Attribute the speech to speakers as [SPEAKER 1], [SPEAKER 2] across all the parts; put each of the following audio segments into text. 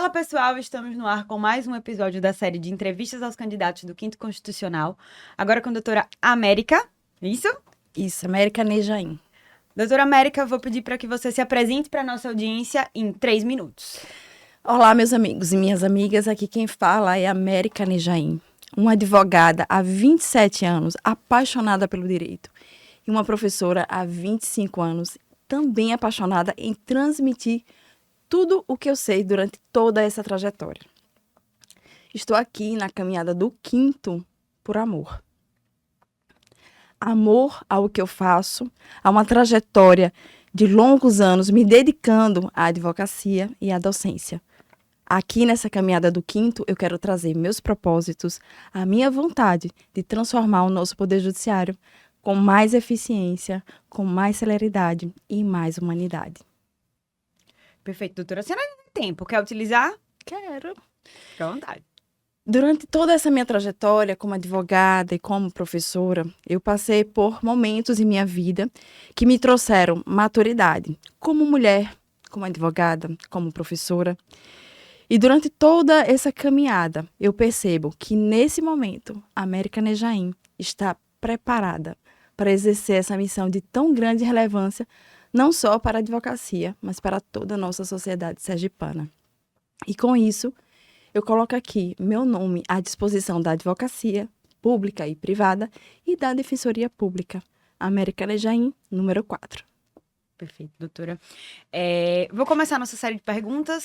[SPEAKER 1] Fala pessoal, estamos no ar com mais um episódio da série de entrevistas aos candidatos do Quinto Constitucional. Agora com a doutora América, isso?
[SPEAKER 2] Isso, América Nejaim.
[SPEAKER 1] Doutora América, vou pedir para que você se apresente para a nossa audiência em 3 minutos.
[SPEAKER 2] Olá, meus amigos e minhas amigas. Aqui quem fala é América Nejaim, uma advogada há 27 anos, apaixonada pelo direito, e uma professora há 25 anos, também apaixonada em transmitir tudo o que eu sei durante toda essa trajetória. Estou aqui na caminhada do quinto por amor. Amor ao que eu faço, a uma trajetória de longos anos me dedicando à advocacia e à docência. Aqui nessa caminhada do quinto, eu quero trazer meus propósitos, a minha vontade de transformar o nosso Poder Judiciário com mais eficiência, com mais celeridade e mais humanidade.
[SPEAKER 1] Perfeito, doutora. A senhora ainda tem tempo, quer utilizar?
[SPEAKER 2] Quero.
[SPEAKER 1] Fique à vontade.
[SPEAKER 2] Durante toda essa minha trajetória como advogada e como professora, eu passei por momentos em minha vida que me trouxeram maturidade, como mulher, como advogada, como professora. E durante toda essa caminhada, eu percebo que nesse momento, a América Nejaim está preparada para exercer essa missão de tão grande relevância, não só para a advocacia, mas para toda a nossa sociedade sergipana. E com isso, eu coloco aqui meu nome à disposição da advocacia pública e privada e da Defensoria Pública. América Nejaim, número 4.
[SPEAKER 1] Perfeito, doutora. Vou começar a nossa série de perguntas.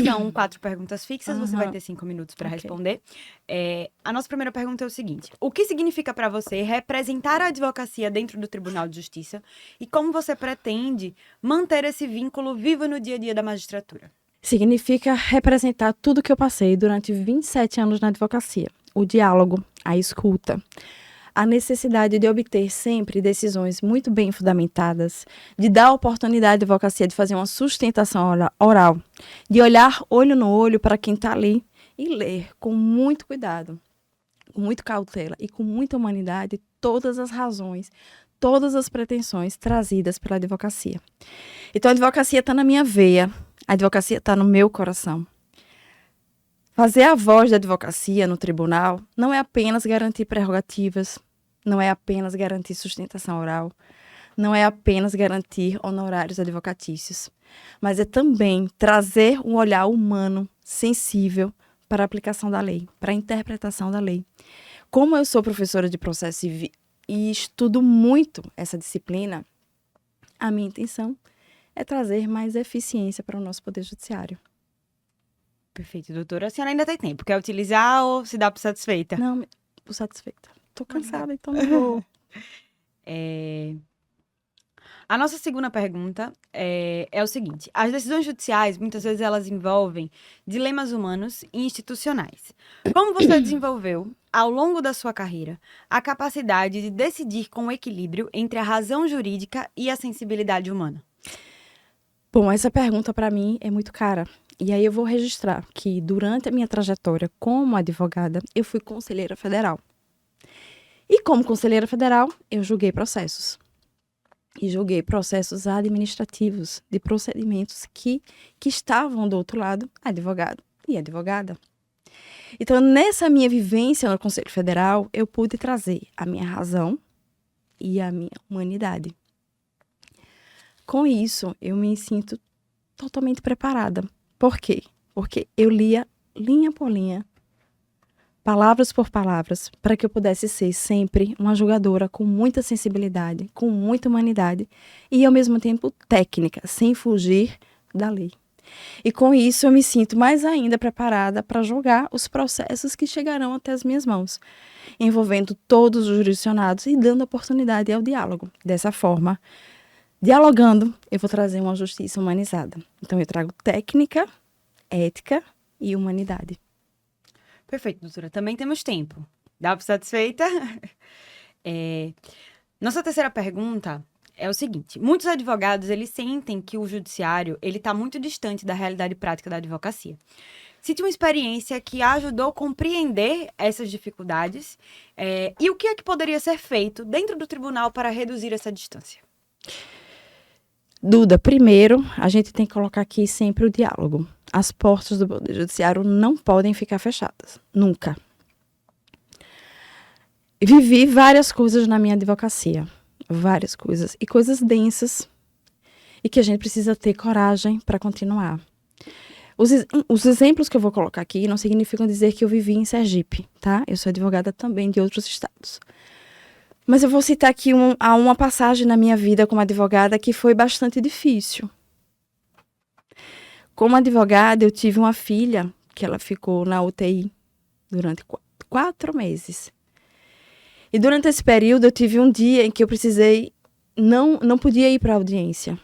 [SPEAKER 1] São 4 perguntas fixas, você vai ter 5 minutos para responder. A nossa primeira pergunta é o seguinte: o que significa para você representar a advocacia dentro do Tribunal de Justiça e como você pretende manter esse vínculo vivo no dia a dia da magistratura?
[SPEAKER 2] Significa representar tudo que eu passei durante 27 anos na advocacia. O diálogo, a escuta, a necessidade de obter sempre decisões muito bem fundamentadas, de dar a oportunidade à advocacia de fazer uma sustentação oral, de olhar olho no olho para quem está ali e ler com muito cuidado, com muita cautela e com muita humanidade todas as razões, todas as pretensões trazidas pela advocacia. Então, a advocacia está na minha veia, a advocacia está no meu coração. Fazer a voz da advocacia no tribunal não é apenas garantir prerrogativas, não é apenas garantir sustentação oral, não é apenas garantir honorários advocatícios, mas é também trazer um olhar humano, sensível para a aplicação da lei, para a interpretação da lei. Como eu sou professora de processo civil e estudo muito essa disciplina, a minha intenção é trazer mais eficiência para o nosso Poder Judiciário.
[SPEAKER 1] Perfeito, doutora. A senhora ainda tem tempo. Quer utilizar ou se dá por satisfeita?
[SPEAKER 2] Não, estou satisfeita. Estou cansada, então não vou.
[SPEAKER 1] A nossa segunda pergunta é o seguinte: as decisões judiciais, muitas vezes, elas envolvem dilemas humanos e institucionais. Como você desenvolveu, ao longo da sua carreira, a capacidade de decidir com equilíbrio entre a razão jurídica e a sensibilidade humana?
[SPEAKER 2] Bom, essa pergunta para mim é muito cara. E aí eu vou registrar que durante a minha trajetória como advogada, eu fui conselheira federal. E como conselheira federal, eu julguei processos. E julguei processos administrativos de procedimentos que estavam do outro lado, advogado e advogada. Então, nessa minha vivência no Conselho Federal, eu pude trazer a minha razão e a minha humanidade. Com isso, eu me sinto totalmente preparada. Por quê? Porque eu lia linha por linha, palavras por palavras, para que eu pudesse ser sempre uma julgadora com muita sensibilidade, com muita humanidade e, ao mesmo tempo, técnica, sem fugir da lei. E com isso, eu me sinto mais ainda preparada para julgar os processos que chegarão até as minhas mãos, envolvendo todos os jurisdicionados e dando oportunidade ao diálogo. Dessa forma, dialogando, eu vou trazer uma justiça humanizada. Então, eu trago técnica, ética e humanidade.
[SPEAKER 1] Perfeito, doutora. Também temos tempo. Dá por satisfeita? Nossa terceira pergunta é o seguinte: muitos advogados, eles sentem que o judiciário, ele está muito distante da realidade prática da advocacia. Cite uma experiência que ajudou a compreender essas dificuldades e o que é que poderia ser feito dentro do tribunal para reduzir essa distância?
[SPEAKER 2] Duda, primeiro, a gente tem que colocar aqui sempre o diálogo. As portas do Poder Judiciário não podem ficar fechadas. Nunca. Vivi várias coisas na minha advocacia. Várias coisas. E coisas densas. E que a gente precisa ter coragem para continuar. Os exemplos que eu vou colocar aqui não significam dizer que eu vivi em Sergipe, tá? Eu sou advogada também de outros estados. Mas eu vou citar aqui uma passagem na minha vida como advogada que foi bastante difícil. Como advogada, eu tive uma filha que ela ficou na UTI durante 4 meses. E durante esse período, eu tive um dia em que eu precisei, não podia ir para a audiência,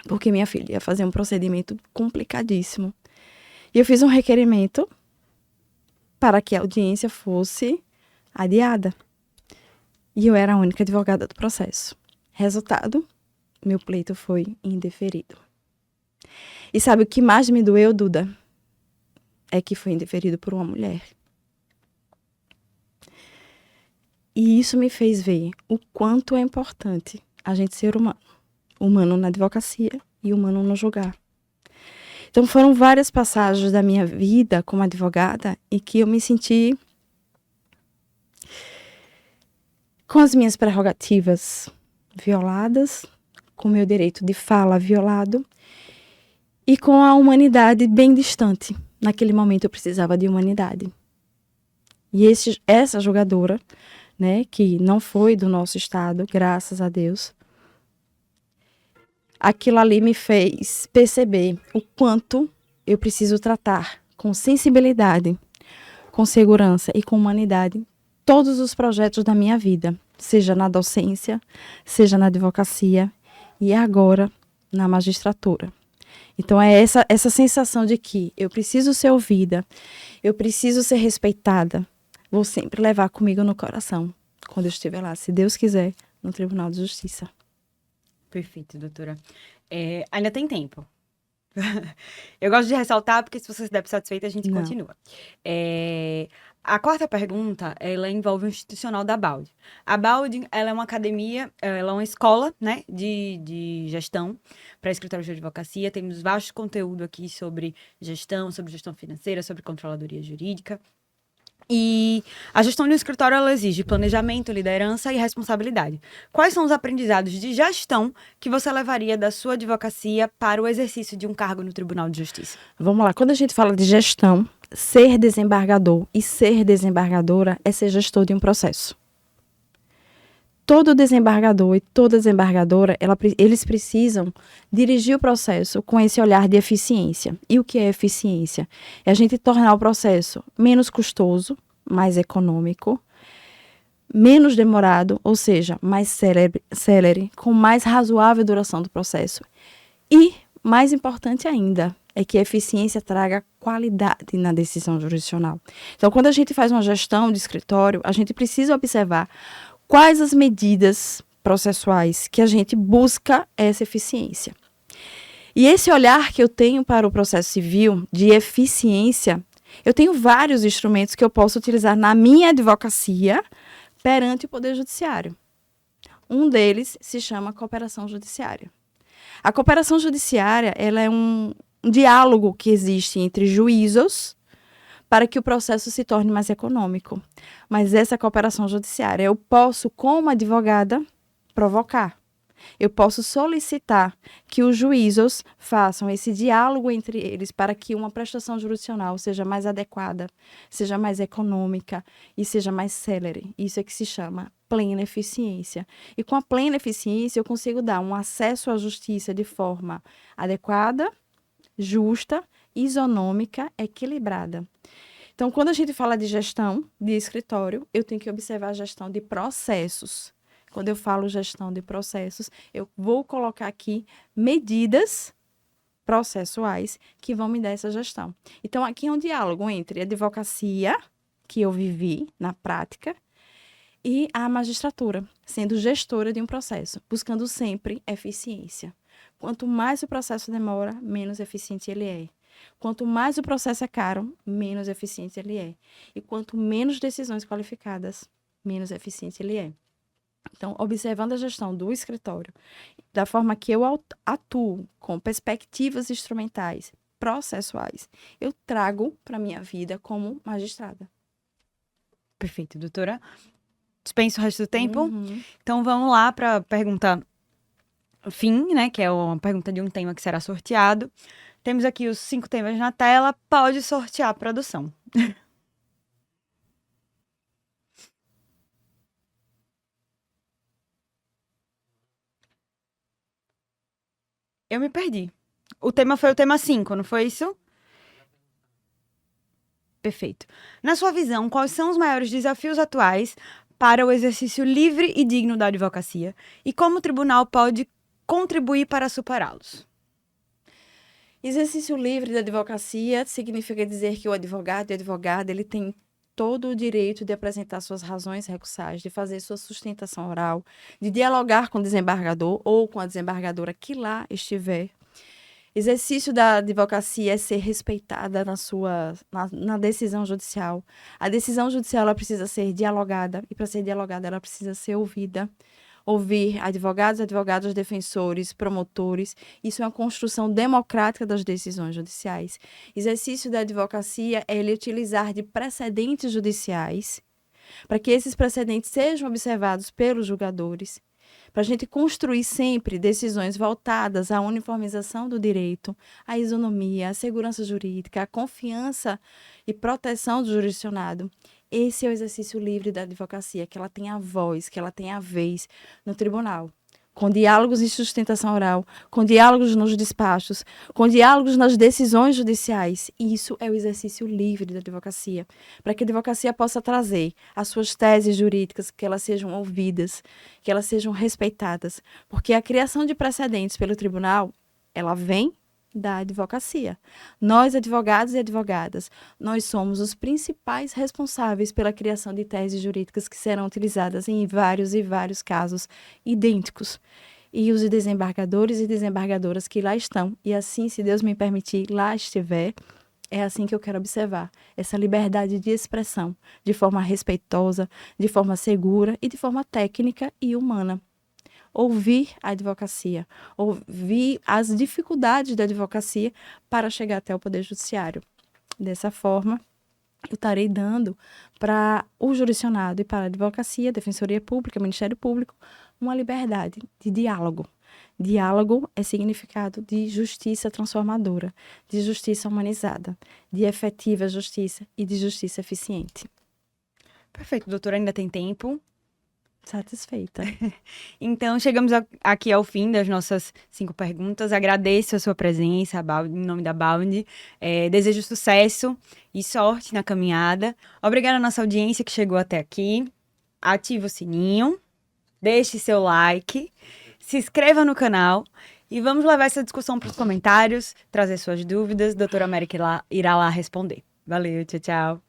[SPEAKER 2] porque minha filha ia fazer um procedimento complicadíssimo. E eu fiz um requerimento para que a audiência fosse adiada. E eu era a única advogada do processo. Resultado, meu pleito foi indeferido. E sabe o que mais me doeu, Duda? É que foi indeferido por uma mulher. E isso me fez ver o quanto é importante a gente ser humano. Humano na advocacia e humano no julgar. Então foram várias passagens da minha vida como advogada em que eu me senti com as minhas prerrogativas violadas, com o meu direito de fala violado e com a humanidade bem distante. Naquele momento eu precisava de humanidade. E essa jogadora, né, que não foi do nosso estado, graças a Deus, aquilo ali me fez perceber o quanto eu preciso tratar com sensibilidade, com segurança e com humanidade todos os projetos da minha vida, seja na docência, seja na advocacia e agora na magistratura. Então é essa sensação de que eu preciso ser ouvida, eu preciso ser respeitada, vou sempre levar comigo no coração, quando eu estiver lá, se Deus quiser, no Tribunal de Justiça.
[SPEAKER 1] Perfeito, doutora. Ainda tem tempo. Eu gosto de ressaltar, porque se você se der por satisfeita, a gente continua. A quarta pergunta, ela envolve o institucional da BAUD. A BAUD, ela é uma academia, ela é uma escola, né, de gestão para escritórios de advocacia. Temos vasto conteúdo aqui sobre gestão financeira, sobre controladoria jurídica. E a gestão de um escritório, ela exige planejamento, liderança e responsabilidade. Quais são os aprendizados de gestão que você levaria da sua advocacia para o exercício de um cargo no Tribunal de Justiça?
[SPEAKER 2] Vamos lá, quando a gente fala de gestão, ser desembargador e ser desembargadora é ser gestor de um processo. Todo desembargador e toda desembargadora, eles precisam dirigir o processo com esse olhar de eficiência. E o que é eficiência? É a gente tornar o processo menos custoso, mais econômico, menos demorado, ou seja, mais célere, com mais razoável duração do processo. E, mais importante ainda, é que a eficiência traga qualidade na decisão jurisdicional. Então, quando a gente faz uma gestão de escritório, a gente precisa observar quais as medidas processuais que a gente busca essa eficiência. E esse olhar que eu tenho para o processo civil de eficiência, eu tenho vários instrumentos que eu posso utilizar na minha advocacia perante o Poder Judiciário. Um deles se chama cooperação judiciária. A cooperação judiciária, ela é um diálogo que existe entre juízos para que o processo se torne mais econômico. Mas essa cooperação judiciária, eu posso, como advogada, provocar. Eu posso solicitar que os juízos façam esse diálogo entre eles para que uma prestação jurisdicional seja mais adequada, seja mais econômica e seja mais célere. Isso é que se chama plena eficiência. E com a plena eficiência, eu consigo dar um acesso à justiça de forma adequada, justa, isonômica, equilibrada. Então, quando a gente fala de gestão de escritório, eu tenho que observar a gestão de processos. Quando eu falo gestão de processos, eu vou colocar aqui medidas processuais que vão me dar essa gestão. Então, aqui é um diálogo entre a advocacia, que eu vivi na prática, e a magistratura, sendo gestora de um processo, buscando sempre eficiência. Quanto mais o processo demora, menos eficiente ele é. Quanto mais o processo é caro, menos eficiente ele é. E quanto menos decisões qualificadas, menos eficiente ele é. Então, observando a gestão do escritório, da forma que eu atuo com perspectivas instrumentais, processuais, eu trago para minha vida como magistrada.
[SPEAKER 1] Perfeito, doutora. Dispensa o resto do tempo.
[SPEAKER 2] Uhum.
[SPEAKER 1] Então vamos lá para a pergunta fim, né? Que é uma pergunta de um tema que será sorteado. Temos aqui os 5 temas na tela. Pode sortear a produção. Eu me perdi. O tema foi o tema 5, não foi isso? Perfeito. Na sua visão, quais são os maiores desafios atuais para o exercício livre e digno da advocacia e como o tribunal pode contribuir para superá-los?
[SPEAKER 2] Exercício livre da advocacia significa dizer que o advogado e a advogada, ele tem todo o direito de apresentar suas razões recursais, de fazer sua sustentação oral, de dialogar com o desembargador ou com a desembargadora que lá estiver. Exercício da advocacia é ser respeitada na decisão judicial. A decisão judicial ela precisa ser dialogada, e para ser dialogada ela precisa ser ouvida. Ouvir advogados, advogados, defensores, promotores. Isso é uma construção democrática das decisões judiciais. Exercício da advocacia é ele utilizar de precedentes judiciais para que esses precedentes sejam observados pelos julgadores, para a gente construir sempre decisões voltadas à uniformização do direito, à isonomia, à segurança jurídica, à confiança e proteção do jurisdicionado. Esse é o exercício livre da advocacia, que ela tem a voz, que ela tem a vez no tribunal, com diálogos em sustentação oral, com diálogos nos despachos, com diálogos nas decisões judiciais. Isso é o exercício livre da advocacia, para que a advocacia possa trazer as suas teses jurídicas, que elas sejam ouvidas, que elas sejam respeitadas, porque a criação de precedentes pelo tribunal, ela vem da advocacia. Nós, advogados e advogadas, nós somos os principais responsáveis pela criação de teses jurídicas que serão utilizadas em vários e vários casos idênticos. E os desembargadores e desembargadoras que lá estão, e assim, se Deus me permitir, lá estiver, é assim que eu quero observar essa liberdade de expressão, de forma respeitosa, de forma segura e de forma técnica e humana. Ouvir a advocacia, ouvir as dificuldades da advocacia para chegar até o Poder Judiciário. Dessa forma, eu estarei dando para o jurisdicionado e para a advocacia, Defensoria Pública, Ministério Público, uma liberdade de diálogo. Diálogo é significado de justiça transformadora, de justiça humanizada, de efetiva justiça e de justiça eficiente.
[SPEAKER 1] Perfeito, doutora, ainda tem tempo.
[SPEAKER 2] Satisfeita.
[SPEAKER 1] Então, chegamos aqui ao fim das nossas 5 perguntas. Agradeço a sua presença, em nome da Bound. Desejo sucesso e sorte na caminhada. Obrigada à nossa audiência que chegou até aqui. Ative o sininho, deixe seu like, se inscreva no canal e vamos levar essa discussão para os comentários, trazer suas dúvidas. Doutora América irá lá responder. Valeu, tchau, tchau.